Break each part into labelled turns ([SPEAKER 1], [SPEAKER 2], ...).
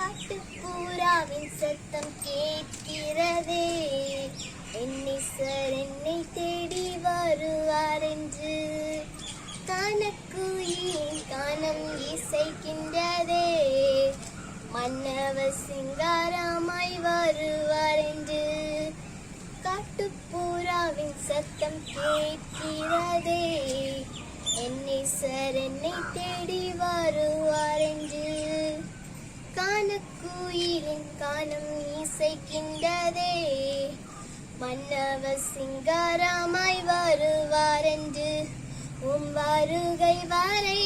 [SPEAKER 1] காட்டுப்புறாவின் சத்தம் கேட்கிறதே, என்னீஸ்வர் என்னை தேடி வருவார் என்று. கானக்குயிலின் கானம் இசைக்கின்றதே, மன்னவர் சிங்காரமாய் வருவார் என்று. காட்டுப்புறாவின் சத்தம் கேட்கிறதே, என்னீஸ்வர் என்னை தேடி வருவார் என்று. கானக்குயிலின் கானம் இசைக்கின்றதே, மன்னவர் சிங்காரமாய் வருவார் என்று. உம் வருகை வரை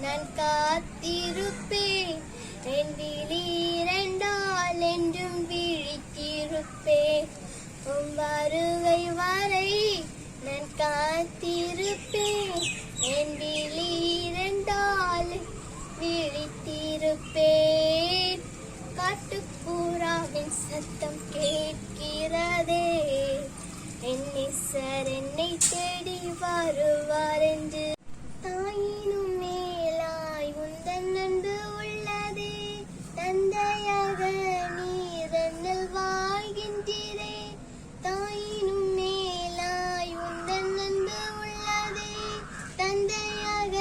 [SPEAKER 1] நான் காத்திருப்பேன், என் விழி இரண்டால் என்றும் விழித்திருப்பேன். உம் வருகை வரை நான் காத்திருப்பேன், என் விழி இரண்டால் விழித்திருப்பேன். காட்டுப்புறாவின் சத்தம் கேட்கிறதே, என்னீஸ்வர் என்னை தேடி வருவார் என்று. தாயினும் மேலாய் உந்தன் அன்பு உள்ளதே, தந்தையாக நீர் என்னில் வாழ்கின்றீரே. தாயினும் மேலாய் உந்தன் அன்பு உள்ளதே, தந்தையாக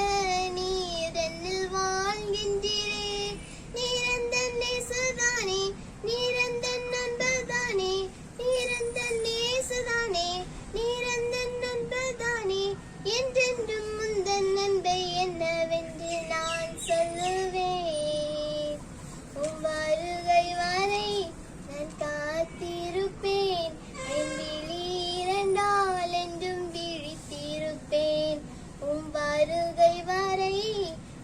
[SPEAKER 1] நீர் என்னில் வாழ்கின்றீரே. நீரந்தன் நேசதானே, நீரந்தன் நண்பர்தானே, நீரந்தன் நேசதானே, நீரந்தன் நண்பர்தானே. என்றென்றும் முந்தன் அன்பை என்னவென்று நான் சொல்லுவேன். உம் வருகை வரை நான் காத்திருப்பேன், என் விழி இரண்டால் என்றும் விழித்திருப்பேன். உம் வருகை வரை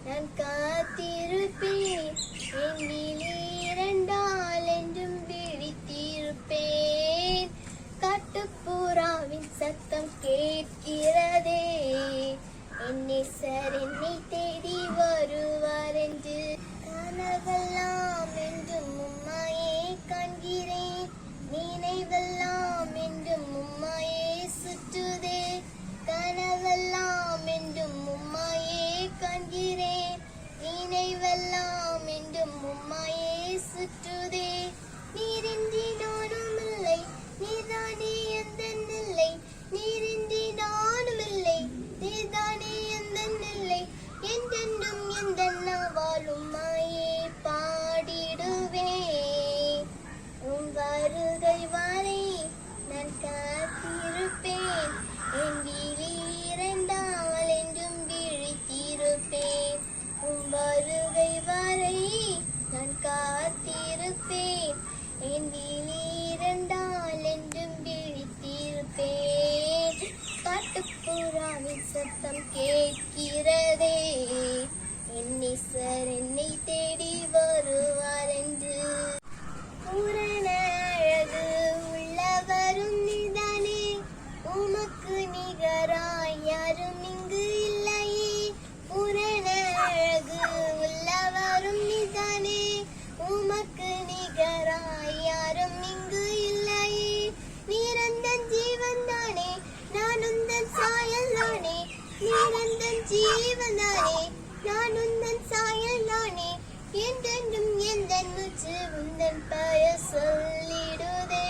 [SPEAKER 1] நான் காத்திருப்பேன், என் விழி இரண்டால் என்றும் விழித்திருப்பேன். காட்டுப்புறாவின் சத்தம் கேட்கிறதே, என்னீஸ்வர் என்னை தேடி வருவார் என்று. கனவெல்லாம் என்றும் உம்மையே காண்கிறேன், நினைவெல்லாம் என்றும் உம்மையே சுற்றுதே. கனவெல்லாம் என்றும் உம்மையே காண்கிறேன், நினைவெல்லாம் என்றும் உம்மையே சுற்றுதே. நீரின்றி நானும் இல்லை, நீர்தானே எந்தன் இல்லை, நீரின்றி நானும் இல்லை, நீர்தானே எந்தன் இல்லை. என்றென்றும் எந்தன் நாவால் உம்மையே பாடிடுவேன். உம் வருகை வரை நான் காத்திருப்பேன், என் விழி இரண்டால் என்றும் விழித்திருப்பேன். உம் வருகை வரை நான் காத்திருப்பேன், என் விழி இரண்டால் என்றும் விழித்திருப்பேன். காட்டுப்புறாவின் சத்தம் கேட்கிறதே, என்னீஸ்வர் என்னை தேடி வருவார் என்று. பூரண அழகு உள்ளவரும் நீதானே, உமக்கு நிகராய் யாரும் இங்கு இல்லையே. பூரண அழகு உள்ளவரும் நீதானே, உமக்கு நிகராய் யாரும் இங்கு இல்லையே. நீரந்தன் ஜீவன்தானே, நான் உந்தன் சாயல்தானே, நீரந்தன் ஜீவன்தானே, நான் உந்தன் சாயல்தானே. என்றென்றும் எந்தன் மூச்சு உந்தன் பெயர் சொல்லிடுதே.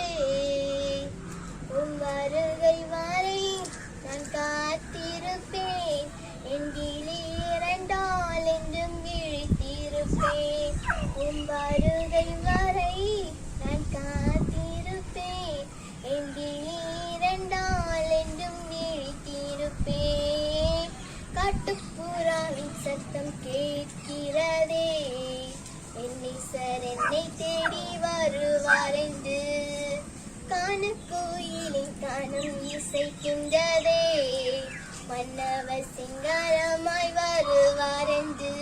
[SPEAKER 1] உம் வருகை வரை நான் காத்திருப்பேன், என் விழி இரண்டால் என்றும் விழித்திருப்பேன். உம் வருகை வரை நான் காத்திருப்பேன், என் விழி இரண்டால் என்றும் விழித்திருப்பேன். காட்டுப்புறாவின் சத்தம் கேட்கிறதே, என்னீஸ்வர் என்னை தேடி வருவார் என்று. கானக்குயிலின் கானம் இசைக்கின்றதே, மன்னவர் சிங்காரமாய் வருவார் என்று.